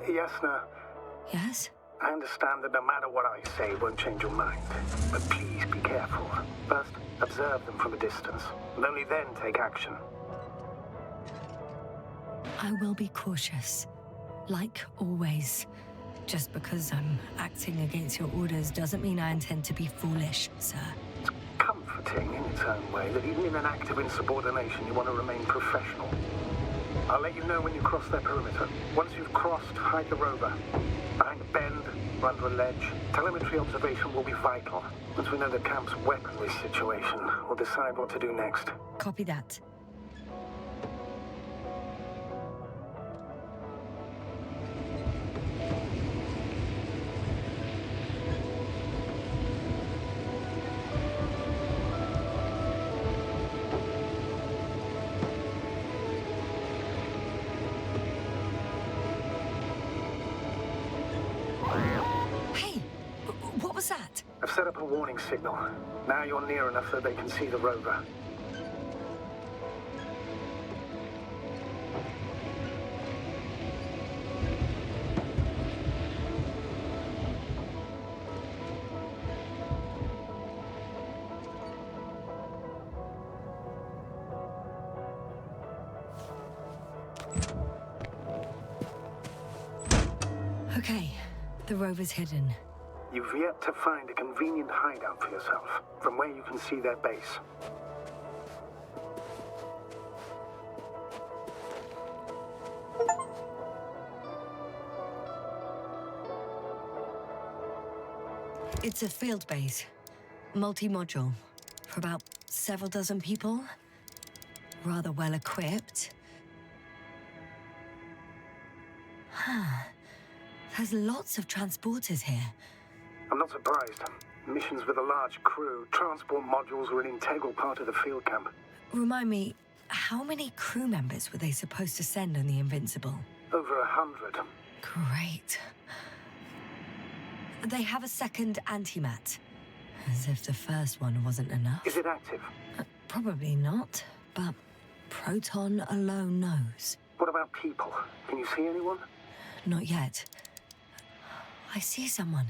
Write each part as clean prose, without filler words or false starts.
Yes, no. Yes? I understand that no matter what I say won't change your mind. But please be careful. First, observe them from a distance, and only then take action. I will be cautious. Like always. Just because I'm acting against your orders doesn't mean I intend to be foolish, sir. It's comforting in its own way that even in an act of insubordination you want to remain professional. I'll let you know when you cross their perimeter. Once you've crossed, hide the rover. Behind a bend, or under a ledge. Telemetry observation will be vital. Once we know the camp's weaponry situation, we'll decide what to do next. Copy that. What was that? I've set up a warning signal. Now you're near enough so they can see the rover. Okay, the rover's hidden. You've yet to find a convenient hideout for yourself, from where you can see their base. It's a field base. Multi-module. For about several dozen people. Rather well equipped. There's lots of transporters here. I'm not surprised. Missions with a large crew, transport modules were an integral part of the field camp. Remind me, how many crew members were they supposed to send on the Invincible? Over 100. Great. They have a second antimat. As if the first one wasn't enough. Is it active? Probably not, but Proton alone knows. What about people? Can you see anyone? Not yet. I see someone.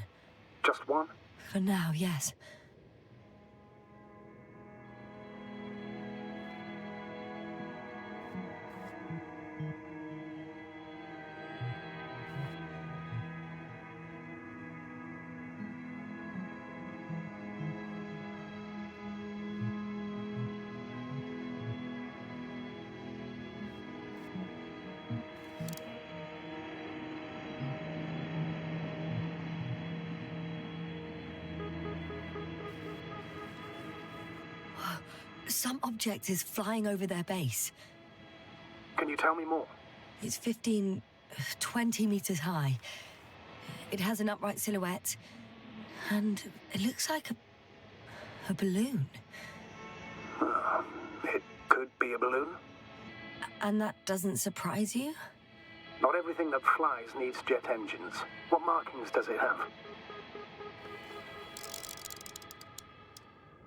Just one? For now, yes. Some object is flying over their base. Can you tell me more? It's 15, 20 meters high. It has an upright silhouette, and it looks like a balloon. It could be a balloon. And that doesn't surprise you? Not everything that flies needs jet engines. What markings does it have?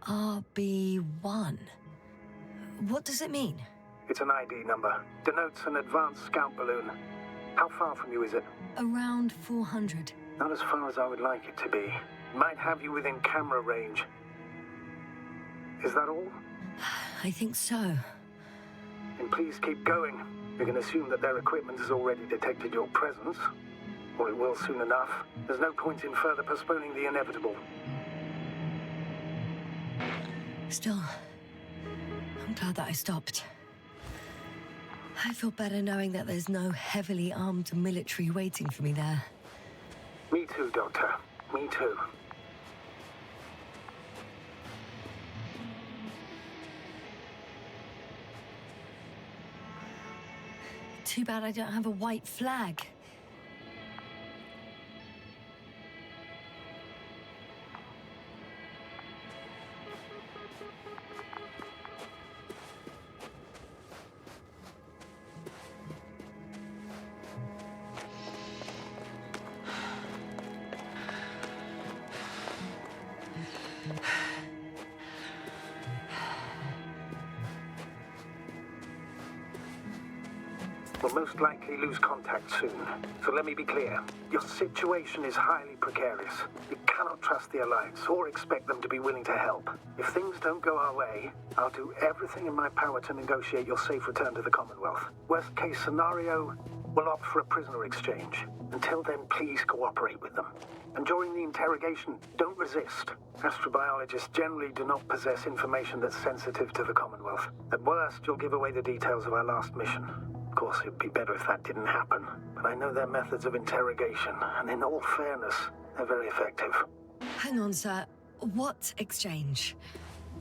RB1. What does it mean? It's an ID number. Denotes an advanced scout balloon. How far from you is it? Around 400. Not as far as I would like it to be. Might have you within camera range. Is that all? I think so. Then please keep going. We can assume that their equipment has already detected your presence. Or it will soon enough. There's no point in further postponing the inevitable. Still, I'm glad that I stopped. I feel better knowing that there's no heavily armed military waiting for me there. Me too, Doctor. Me too. Too bad I don't have a white flag. will most likely lose contact soon. So let me be clear. Your situation is highly precarious. You cannot trust the Alliance or expect them to be willing to help. If things don't go our way, I'll do everything in my power to negotiate your safe return to the Commonwealth. Worst case scenario, we'll opt for a prisoner exchange. Until then, please cooperate with them. And during the interrogation, don't resist. Astrobiologists generally do not possess information that's sensitive to the Commonwealth. At worst, you'll give away the details of our last mission. Of course, it'd be better if that didn't happen. But I know their methods of interrogation, and in all fairness, they're very effective. Hang on, sir. What exchange?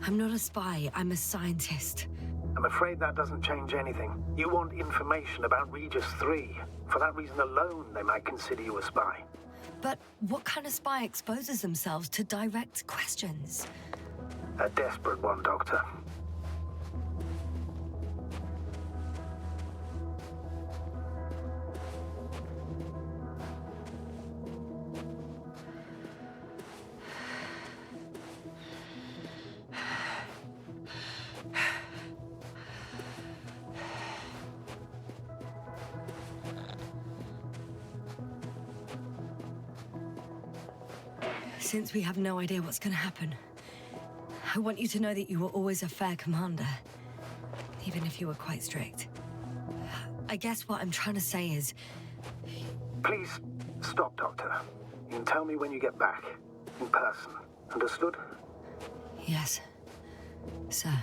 I'm not a spy, I'm a scientist. I'm afraid that doesn't change anything. You want information about Regis 3. For that reason alone, they might consider you a spy. But what kind of spy exposes themselves to direct questions? A desperate one, Doctor. Since we have no idea what's going to happen, I want you to know that you were always a fair commander, even if you were quite strict. I guess what I'm trying to say is... Please, stop, Doctor. You can tell me when you get back. In person. Understood? Yes, sir.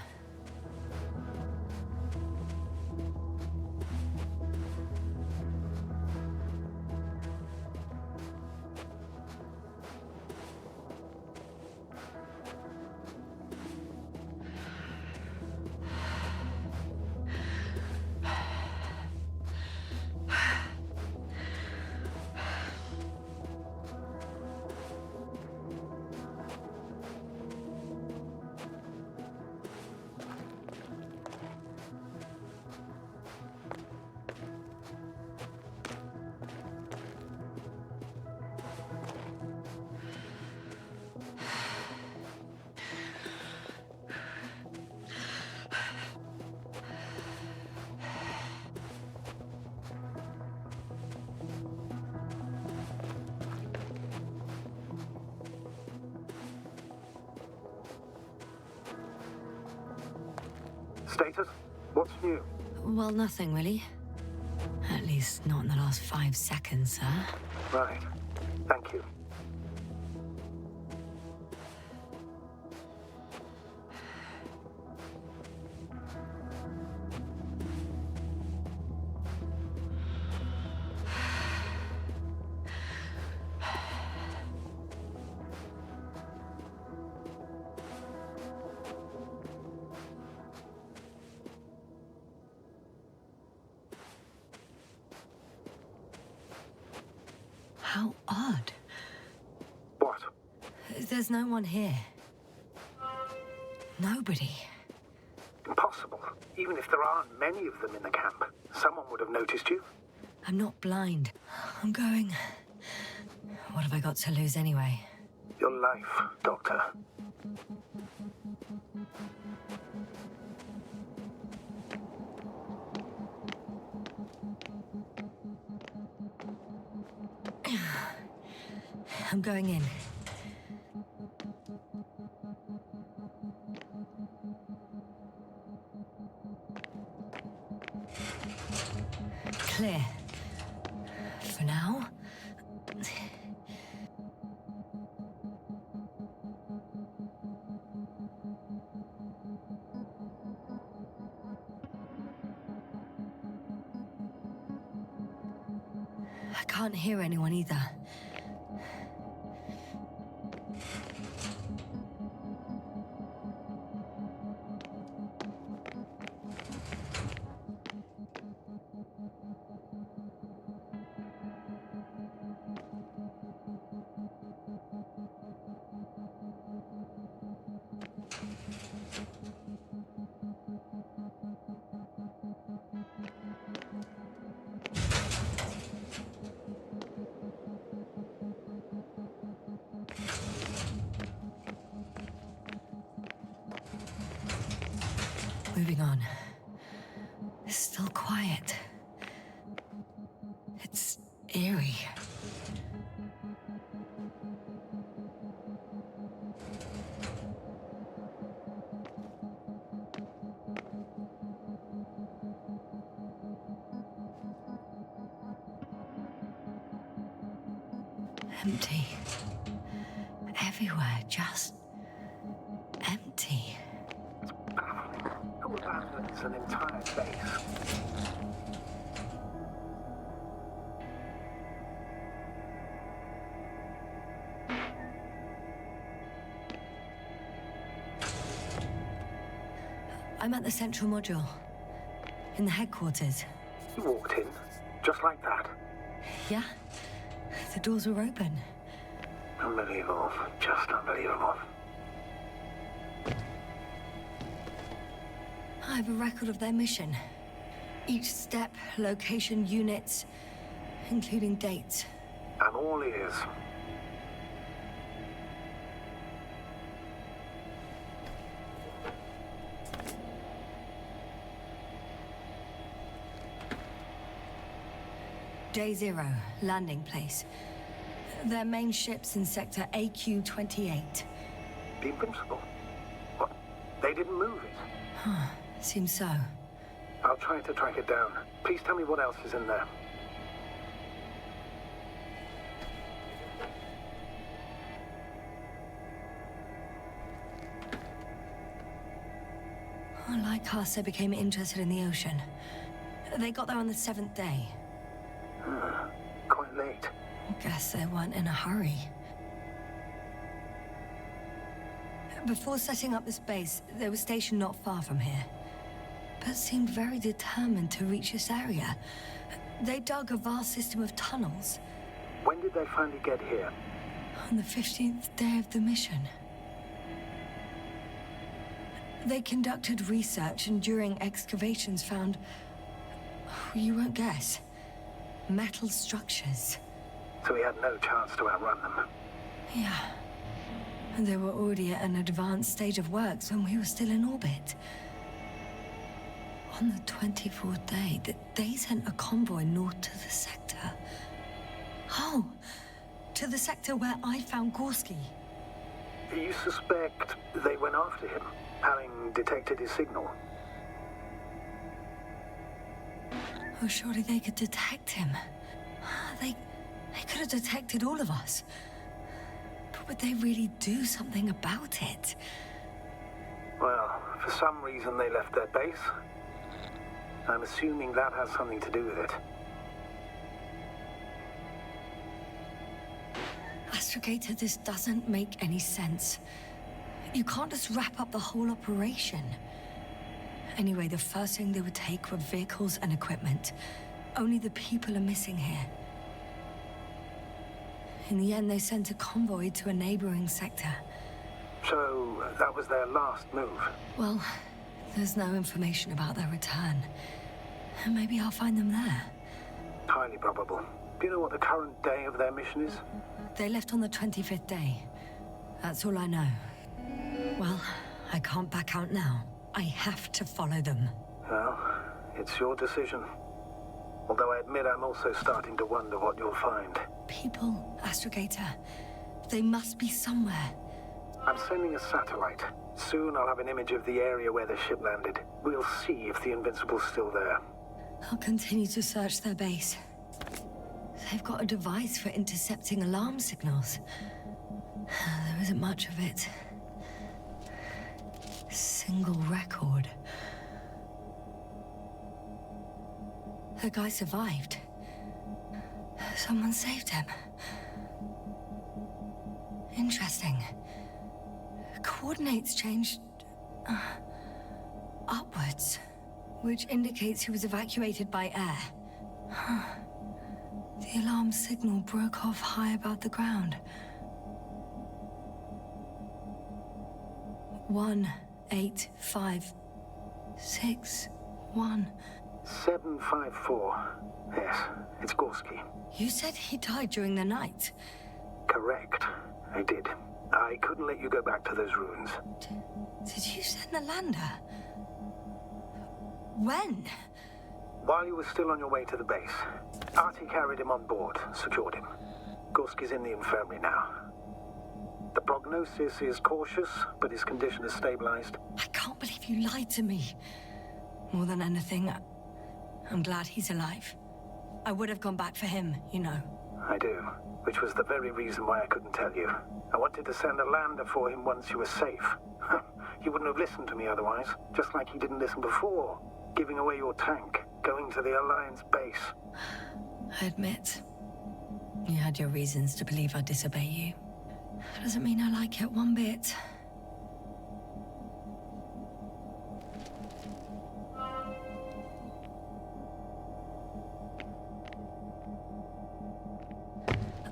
Status? What's new? Well, nothing really. At least not in the last 5 seconds, sir. Right. Thank you. How odd. What? There's no one here. Nobody. Impossible. Even if there aren't many of them in the camp, someone would have noticed you. I'm not blind. I'm going... What have I got to lose anyway? Your life, Doctor. I'm going in. Clear. For now. I can't hear anyone either. Moving on. It's still quiet. Empty. Everywhere, just empty. It's baffling. Who abandons an entire base? I'm at the central module. In the headquarters. You walked in, just like that. Yeah? The doors were open. Unbelievable. Just unbelievable. I have a record of their mission. Each step, location, units, including dates. I'm all ears. Day 0, landing place. Their main ship's in sector AQ-28. The Invincible? What? They didn't move it? Huh, seems so. I'll try to track it down. Please tell me what else is in there. Like us, they became interested in the ocean. They got there on the 7th day. Quite late. Guess they weren't in a hurry. Before setting up this base, they were stationed not far from here, but seemed very determined to reach this area. They dug a vast system of tunnels. When did they finally get here? On the 15th day of the mission. They conducted research and during excavations found, you won't guess, metal structures. So we had no chance to outrun them. Yeah. And they were already at an advanced stage of works when we were still in orbit. On the 24th day, they sent a convoy north to the sector. Oh, to the sector where I found Gorski. You suspect they went after him, having detected his signal? Oh, surely they could detect him. They could have detected all of us. But would they really do something about it? Well, for some reason they left their base. I'm assuming that has something to do with it. Astrogator, this doesn't make any sense. You can't just wrap up the whole operation. Anyway, the first thing they would take were vehicles and equipment. Only the people are missing here. In the end, they sent a convoy to a neighboring sector. So, that was their last move? Well, there's no information about their return. Maybe I'll find them there. Highly probable. Do you know what the current day of their mission is? They left on the 25th day. That's all I know. Well, I can't back out now. I have to follow them. Well, it's your decision. Although I admit I'm also starting to wonder what you'll find. People, Astrogator. They must be somewhere. I'm sending a satellite. Soon I'll have an image of the area where the ship landed. We'll see if the Invincible's still there. I'll continue to search their base. They've got a device for intercepting alarm signals. There isn't much of it. Single record. The guy survived. Someone saved him. Interesting. Coordinates changed upwards, which indicates he was evacuated by air. The alarm signal broke off high above the ground. 18561. 754. Yes, it's Gorski. You said he died during the night. Correct. I did. I couldn't let you go back to those ruins. Did you send the lander? When? While you were still on your way to the base, Artie carried him on board, secured him. Gorski's in the infirmary now. The prognosis is cautious, but his condition is stabilized. I can't believe you lied to me. More than anything, I'm glad he's alive. I would have gone back for him, you know. I do. Which was the very reason why I couldn't tell you. I wanted to send a lander for him once you were safe. He wouldn't have listened to me otherwise, just like he didn't listen before. Giving away your tank, going to the Alliance base. I admit, you had your reasons to believe I'd disobey you. Doesn't mean I like it one bit.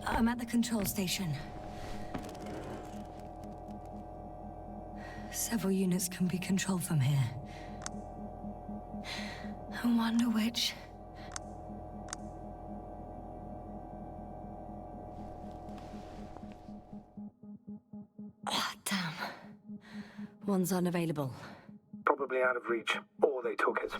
I'm at the control station. Several units can be controlled from here. I wonder which... Ah, damn. One's unavailable. Probably out of reach, or they took it.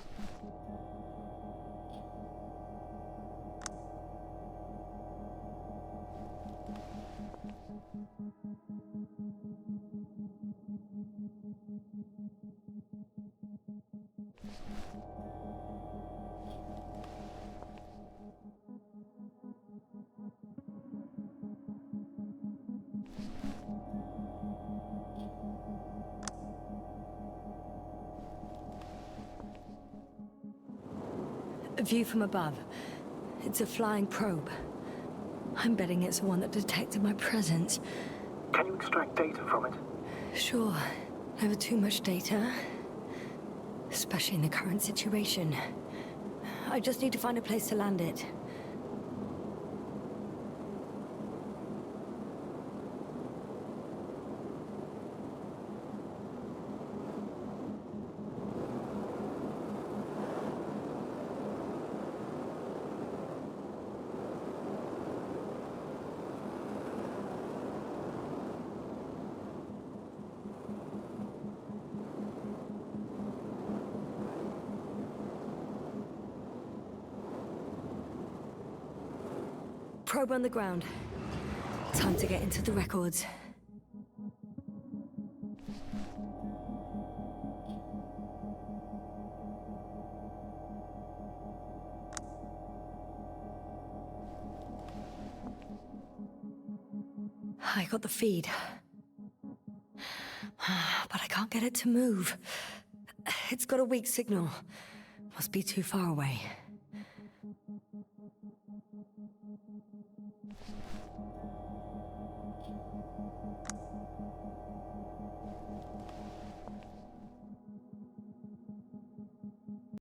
A view from above. It's a flying probe. I'm betting it's the one that detected my presence. Can you extract data from it? Sure. Never too much data. Especially in the current situation. I just need to find a place to land it. Probe on the ground. Time to get into the records. I got the feed. But I can't get it to move. It's got a weak signal. Must be too far away.